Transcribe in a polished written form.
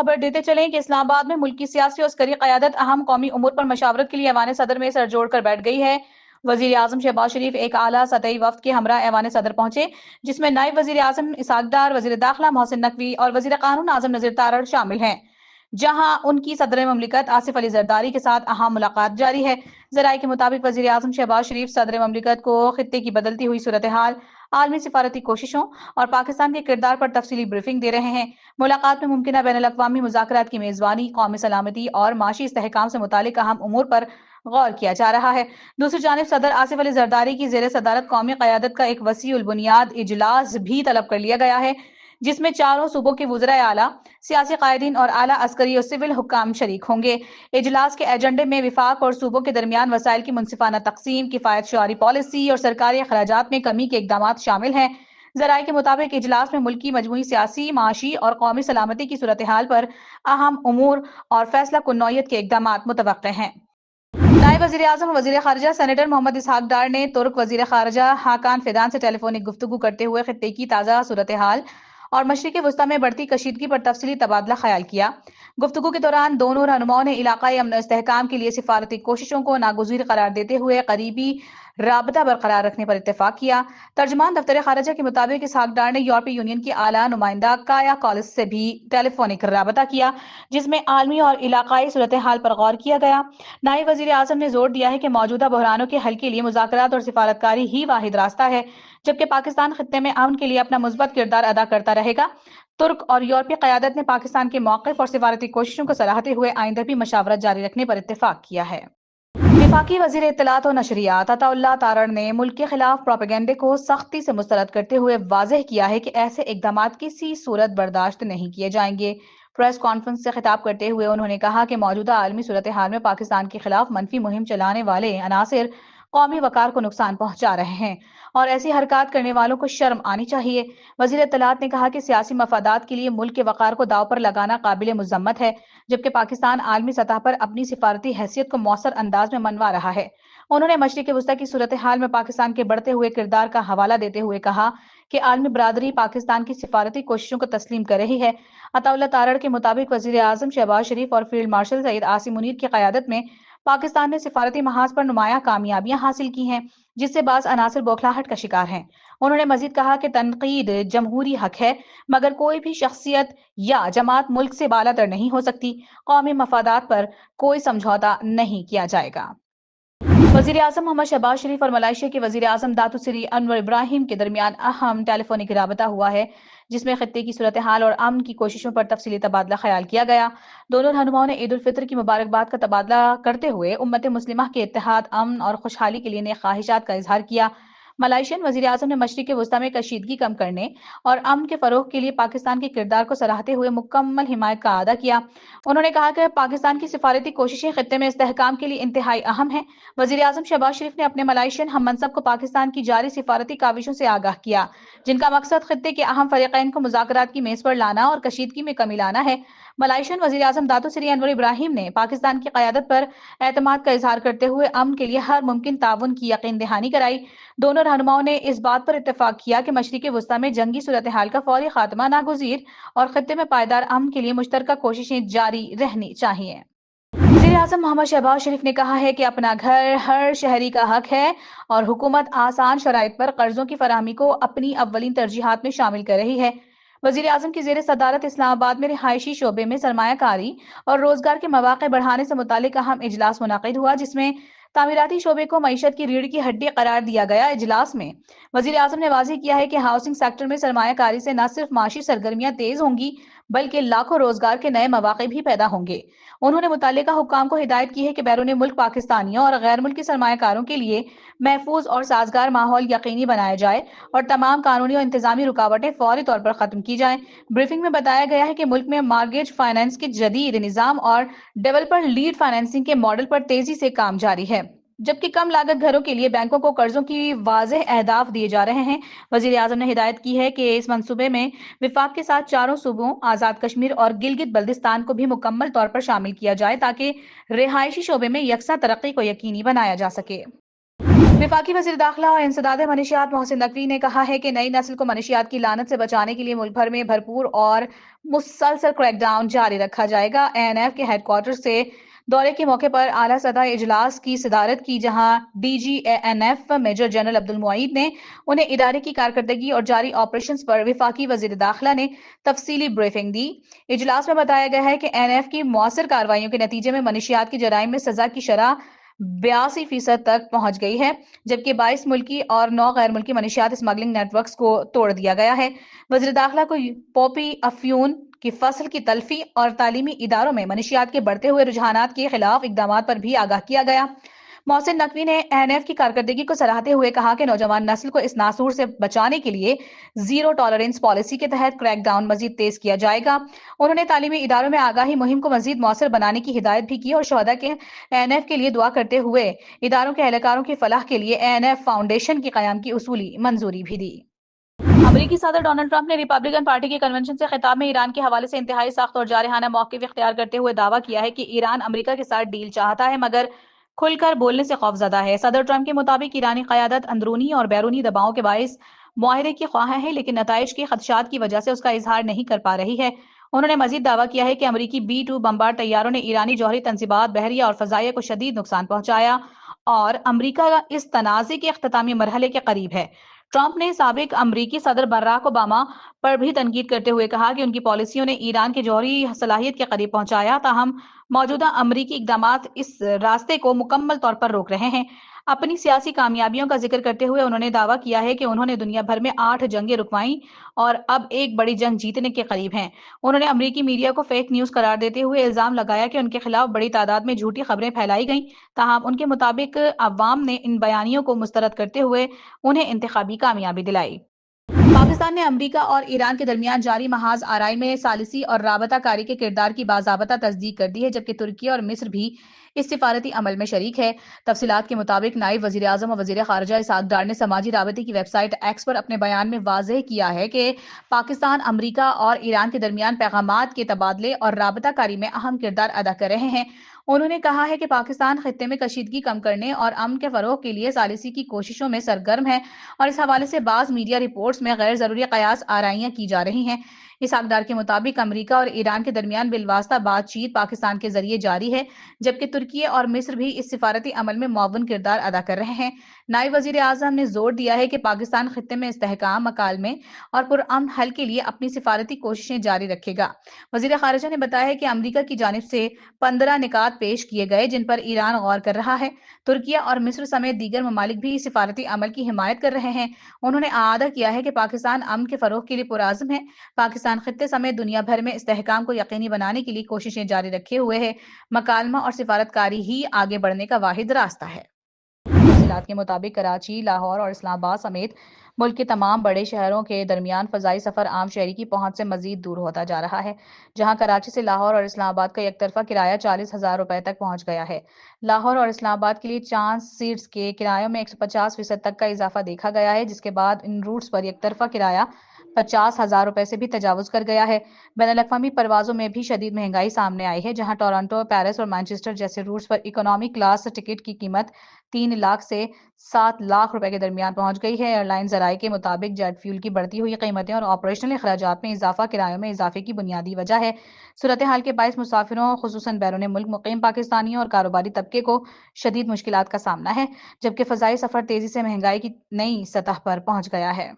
खबर देते चलें कि इस्लामाबाद में मुल्क की सियासी और अस्करी क़यादत अहम कौमी उमूर पर मशावरत के लिए ऐवान सदर में सर जोड़ कर बैठ गई है। वज़ीर आज़म शहबाज शरीफ एक आला सतही वफ्द के हमरा ऐवान सदर पहुंचे, जिसमें नायब वज़ीर आज़म इसहाक डार, वज़ीर दाखिला मोहसिन नकवी और वज़ीर कानून आज़म नज़ीर तारड़ शामिल हैं, जहां उनकी सदर ममलिकत आसिफ अली जरदारी के साथ अहम मुलाकात जारी है। ज़राए के मुताबिक वज़ीर आज़म शहबाज शरीफ सदर ममलिकत को खित्ते की बदलती हुई सूरत हाल, आलमी सिफारती कोशिशों और पाकिस्तान के किरदार पर तफसीली ब्रीफिंग दे रहे हैं। मुलाकात में मुमकिन बैनुल-अक़वामी मुज़ाकरात की मेज़बानी, कौमी सलामती और माशी इस्तेहकाम से मुतालिक अहम उमूर पर गौर किया जा रहा है। दूसरी जानिब सदर आसिफ अली जरदारी की ज़ेर सदारत कौमी क़यादत का एक वसी उल बुनियाद इजलास भी तलब कर लिया गया है, जिसमें चारों सूबों के वुज़राए आला, सियासी कायदीन और आला अस्करी और सिविल हुक्काम शरीक होंगे। इजलास के एजेंडे में विफाक और सूबों के दरमियान वसाइल की मुनसिफाना तकसीम, किफ़ायत शुआरी पॉलिसी और सरकारी अखराजात में कमी के इक़दामात शामिल हैं। ज़राए के मुताबिक इजलास में मुल्क की मजमूई सियासी, माशी और कौमी सलामती की सूरत हाल पर अहम उमूर और फैसला कुन्नौयत के इक़दामात मुतवक्के हैं। नायब वज़ीर आज़म और वज़ीर ख़ारिजा सेनेटर मोहम्मद इसहाक डार ने तुर्क वज़ीर ख़ारिजा हाकान फिदान से टेलीफोनिक गुफ्तगू करते हुए खित्ते की ताज़ा सूरत हाल और मशरिक़ वस्ता में बढ़ती कशीदगी पर तफसीली तबादला ख्याल किया। गुफ्तगू के दौरान दोनों रहनुमाओं ने इलाक़ाई अमन इस्तेहकाम के लिए सिफारती कोशिशों को नागुज़ीर करार देते हुए करीबी राबता बरकरार रखने पर इत्तेफाक किया। तर्जमान दफ्तर ख़ारिजा के मुताबिक इसहाक डार ने यूरोपीय यूनियन की आला नुमाइंदा काया कॉलिस से भी टेलीफोनिक राबता किया, जिसमें आलमी और इलाक़ाई सूरत हाल पर गौर किया गया। नायब वज़ीर आज़म ने जोर दिया है कि मौजूदा बहरानों के हल के लिए मुज़ाकरात और सिफारतकारी ही वाहिद रास्ता है, जबकि पाकिस्तान खित्ते में अमन के लिए अपना मुस्बत किरदार अदा करता रहेगा। तुर्क और यूरोपीय क़यादत ने पाकिस्तान के मौक़िफ़ और सिफारती कोशिशों को सराहते हुए आइंदा भी मशावरत जारी रखने पर इत्तेफाक किया है। वफाकी वज़ीर इत्तलात और नशरियात अताउल्लाह तारड़ ने मुल्क के खिलाफ प्रोपेगेंडे को सख्ती से मुस्तरद करते हुए वाज़ेह किया है कि ऐसे इक़दामात किसी सूरत बर्दाश्त नहीं किए जाएंगे। प्रेस कॉन्फ्रेंस से खिताब करते हुए उन्होंने कहा कि मौजूदा आलमी सूरत हाल में पाकिस्तान के खिलाफ मनफी मुहिम चलाने वाले अनासिर कौमी वकार को नुकसान पहुंचा रहे हैं और ऐसी हरकत करने वालों को शर्म आनी चाहिए। वज़ीर इत्तलात ने कहा कि सियासी मफादात के लिए मुल्क के वकार को दाव पर लगाना काबिल मुज़म्मत है, जबकि पाकिस्तान आलमी सतह पर अपनी सिफारती हैसियत को मौसर अंदाज में मनवा रहा है। उन्होंने मशरिक़ वस्ता की सूरत हाल में पाकिस्तान के बढ़ते हुए किरदार का हवाला देते हुए कहा कि आलमी बरादरी पाकिस्तान की सिफारती कोशिशों को तस्लीम कर रही है। अताउल्लाह तारड़ के मुताबिक वज़ीर आज़म शहबाज शरीफ और फील्ड मार्शल सईद आसिम मुनीर की क़यादत में पाकिस्तान ने सिफारती महाज पर नुमाया कामयाबियां हासिल की हैं, जिससे बाज़ अनासिर बौखलाहट का शिकार हैं। उन्होंने मजीद कहा कि तनकीद जमहूरी हक है, मगर कोई भी शख्सियत या जमात मुल्क से बालातर नहीं हो सकती। कौमी मफादात पर कोई समझौता नहीं किया जाएगा। वज़ीर आज़म मोहम्मद शहबाज शरीफ और मलेशिया के वज़ीर आज़म दातू सिरी अनवर इब्राहिम के दरमियान अहम टेलीफोनिक राबता हुआ है, जिसमें खित्ते की सूरत हाल और अमन की कोशिशों पर तफसीली तबादला ख्याल किया गया। दोनों रहनुमाओं ने ईद उल फितर की मुबारकबाद का तबादला करते हुए उम्मत मुस्लिमा के इत्तेहाद, अमन और खुशहाली के लिए नेक ख्वाहिशात का इजहार किया। मलेशियन वज़ीर आज़म ने मशरिक़ वस्ता में कशीदगी कम करने और अमन के फ़रोग़ के लिए पाकिस्तान के किरदार को सराहते हुए मुकम्मल हिमायत का अदा किया। उन्होंने कहा कि पाकिस्तान की सिफारती कोशिशें खित्ते में इस्तेहकाम के लिए इंतहाई अहम हैं। वज़ीर आज़म शहबाज शरीफ ने अपने मलेशियन हम मनसब को पाकिस्तान की जारी सिफारती काविशों से आगाह किया, जिनका मकसद खित्ते के अहम फरीक़ैन को मुज़ाकरात की मेज़ पर लाना और कशीदगी में कमी लाना है। मलेशियन वज़ीर आज़म दातो सिरी अनवर इब्राहिम ने पाकिस्तान की क़यादत पर एतमाद का इजहार करते हुए अमन के लिए हर मुमकिन ताउन की यकीन दहानी कराई। दोनों रहनुमाओं ने इस बात पर इत्तेफाक किया कि मशरिक़ वस्ता में जंगी सूरत हाल का फौरी खात्मा नागुज़ीर और खित्ते में पायदार अमन के लिए मुश्तरका कोशिशें जारी रहनी चाहिए। वज़ीर आज़म मोहम्मद शहबाज शरीफ ने कहा है कि अपना घर हर शहरी का हक है और हुकूमत आसान शराइत पर कर्जों की फराहमी को अपनी अव्वलीन तरजीहात में शामिल कर रही है। वज़ीर आज़म की ज़ेर सदारत इस्लामाबाद में रिहायशी शोबे में सरमायाकारी और रोजगार के मौक़े बढ़ाने से मुतालिक अहम इजलास मुनक़िद हुआ, जिसमें तामीराती शोबे को मईशत की रीढ़ की हड्डी करार दिया गया। इजलास में वज़ीर आज़म ने वाज़ेह किया है कि हाउसिंग सेक्टर में सरमायाकारी से न सिर्फ माशी सरगर्मियां तेज होंगी, बल्कि लाखों रोजगार के नए मौक़े भी पैदा होंगे। उन्होंने मुतल्लिका हुक्काम को हिदायत की है कि बैरून मुल्क पाकिस्तानियों और गैर मुल्की सरमायाकारों के लिए महफूज और साजगार माहौल यकीनी बनाया जाए और तमाम कानूनी और इंतजामी रुकावटें फौरी तौर पर खत्म की जाएं। ब्रीफिंग में बताया गया है कि मुल्क में मार्गेज फाइनेंस के जदीद निज़ाम और डेवलपर लीड फाइनेंसिंग के मॉडल पर तेजी से काम जारी है, जबकि कम लागत घरों के लिए बैंकों को कर्जों की वाज़ेह अहदाफ दिए जा रहे हैं। वज़ीर आज़म ने हिदायत की है कि इस मंसूबे में विफाक के साथ चारों सूबों आज़ाद कश्मीर और गिलगित बल्दिस्तान को भी मुकम्मल तौर पर शामिल किया जाए, ताकि रिहायशी शोबे में यकसा तरक्की को यकीनी बनाया जा सके। वफाकी वज़ीर दाखिला और इंसदाद मनशियात मोहसिन नकवी ने कहा है कि नई नस्ल को मनशियात की लानत से बचाने के लिए मुल्क भर में भरपूर और मुसलसल क्रैकडाउन जारी रखा जाएगा। ANF के हेडक्वार्टर से दौरे के मौके पर आला सतह इजलास की सदारत की, जहां DG ANF major general Abdul Muid ने उन्हें इदारे की कारकर्दगी और जारी ऑपरेशंस पर वफाकी वज़ीर दाखिला ने तफसीली ब्रीफिंग दी। इजलास में बताया गया है कि ANF की मौसर कार्रवाइयों के नतीजे में मनशियात की जराइम में सजा की शरह 82% तक पहुंच गई है, जबकि 22 मुल्की और 9 गैर मुल्की मनशियात स्मगलिंग नेटवर्क्स को तोड़ दिया गया है। वज़ीर दाखिला को पॉपी अफ्यून की फसल की तल्फी और तालीमी इदारों में मनशियात के बढ़ते हुए रुझानात के खिलाफ इकदाम पर भी आगाह किया गया। मोहसिन नकवी ने ANF की कारकर्दगी को सराहते हुए कहा कि नौजवान नस्ल को इस नासूर से बचाने के लिए जीरो टॉलरेंस पॉलिसी के तहत क्रैकडाउन मजीद तेज किया जाएगा। उन्होंने तालीमी इदारों में आगाही मुहिम को मजीद मौसर बनाने की हिदायत भी की और शहदा के ANF के लिए दुआ करते हुए इदारों के एहलकारों की फलाह के लिए ANF फाउंडेशन के कयाम की उसूली मंजूरी भी दी। अमेरिकी सदर डोनाल्ड ट्रंप ने रिपब्लिकन पार्टी के कन्वेंशन से खिताब में ईरान के हवाले से इंतहाई सख्त और जारहाना मौक़िफ़ इख्तियार करते हुए दावा किया है कि ईरान अमेरिका के साथ डील चाहता है, मगर खुलकर बोलने से खौफजदा है। सदर ट्रंप के मुताबिक ईरानी क़यादत अंदरूनी और बैरूनी दबाव के बाइस मुआहदे की ख्वाह है, लेकिन नताइज के खदशात की वजह से उसका इजहार नहीं कर पा रही है। उन्होंने मजीद दावा किया है कि अमेरिकी B-2 बमबार तैयारों ने ईरानी जौहरी तंजीबात, बहरिया और फजाइया को शदीद नुकसान पहुंचाया और अमेरिका इस तनाज़े के इख्तितामी मरहले के करीब है। ट्रंप ने साबिक अमरीकी सदर बराक ओबामा पर भी तनकीद करते हुए कहा कि उनकी पॉलिसियों ने ईरान की जौहरी सलाहियत के करीब पहुंचाया, ताहम मौजूदा अमरीकी इकदामात इस रास्ते को मुकम्मल तौर पर रोक रहे हैं। अपनी सियासी कामयाबियों का जिक्र करते हुए उन्होंने दावा किया है कि उन्होंने दुनिया भर में 8 जंगें रुकवाई और अब एक बड़ी जंग जीतने के करीब हैं। उन्होंने अमरीकी मीडिया को फेक न्यूज़ करार देते हुए इल्जाम लगाया कि उनके खिलाफ बड़ी तादाद में झूठी खबरें फैलाई गईं, ताहम उनके मुताबिक अवाम ने इन बयानियों को मुस्तरद करते हुए उन्हें इंतखाबी कामयाबी दिलाई। पाकिस्तान ने अमरीका और ईरान के दरमियान जारी महाज आराई में सालिसी और राबता कारी के किरदार की बाज़ाबता तस्दीक कर दी है, जबकि तुर्की और मिस्र भी इस सिफारती अमल में शरीक है। तफसीलात के मुताबिक नायब वज़ीर आज़म और वज़ीर ख़ारिजा इसहाक़ डार ने समाजी राबते की वेबसाइट एक्स पर अपने बयान में वाज़ेह किया है कि पाकिस्तान अमरीका और ईरान के दरमियान पैगामात के तबादले और राबता कारी में अहम किरदार अदा कर रहे हैं। उन्होंने कहा है कि पाकिस्तान खित्ते में कशीदगी कम करने और अमन के फ़रोग़ के लिए सालिसी की कोशिशों में सरगर्म है और इस हवाले से बाज़ मीडिया रिपोर्ट्स में गैर ज़रूरी क़यास आराइयाँ की जा रही हैं। इसहाक़ डार के मुताबिक अमरीका और ईरान के दरमियान बिलवास्ता बातचीत पाकिस्तान के जरिए जारी है, जबकि तुर्की और मिस्र भी इस सिफारती अमल में मुआवन किरदार अदा कर रहे हैं। नायब वज़ीर आज़म ने जोर दिया है कि पाकिस्तान खित्ते में इस्तेहकाम, मकालमे और पुरअमन हल के लिए अपनी सिफारती कोशिशें जारी रखेगा। वज़ीर ख़ारिजा ने बताया है कि अमरीका की जानिब से 15 निकात पेश किए गए, जिन पर ईरान गौर कर रहा है। तुर्की और मिस्र समेत दीगर ममालिक भी इस सिफारती अमल की हिमायत कर रहे हैं। उन्होंने आगाह किया है कि पाकिस्तान अमन के फ़रोग़ के लिए पुरअज़्म है। पाकिस्तान खित्ते समेत दुनिया भर में इस्तेहकाम को यकीनी बनाने के लिए कोशिशें जारी रखे हुए है। मकालमा और सिफारतकारी ही आगे बढ़ने का वाहिद रास्ता है। तफसीलात के मुताबिक कराची, लाहौर और इस्लामाबाद समेत मुल्क के तमाम बड़े शहरों के दरमियान फ़ज़ाई सफ़र आम शहरी की पहुंच से मज़ीद दूर होता जा रहा है, जहां कराची से लाहौर और इस्लामाबाद का एकतरफ़ा किराया 40,000 रुपए तक पहुंच गया है। लाहौर और इस्लामाबाद के लिए चांस सीट्स के किरायों में 150% तक का इजाफा देखा गया है, जिसके बाद इन रूट्स पर एकतरफ़ा किराया 50,000 रुपए से भी तजावुज़ कर गया है। बैनुल-अक़वामी परवाज़ों में भी शदीद महंगाई सामने आई है, जहां टोरंटो, पेरिस और मैनचेस्टर जैसे रूट्स पर इकोनॉमी क्लास टिकट की कीमत 3 लाख से 7 लाख रुपए के दरमियान पहुंच गई है। एयरलाइन ज़राए के मुताबिक जेट फ्यूल की बढ़ती हुई कीमतें और ऑपरेशनल अखराजात में इजाफा किरायों में इजाफे की बुनियादी वजह है। सूरत हाल के बाइस मुसाफिरों, खुसूसन बैरून मुल्क मुकीम पाकिस्तानियों और कारोबारी तबके को शदीद मुश्किलात का सामना है, जबकि फ़ज़ाई सफ़र तेज़ी से महंगाई की नई सतह पर पहुंच गया है।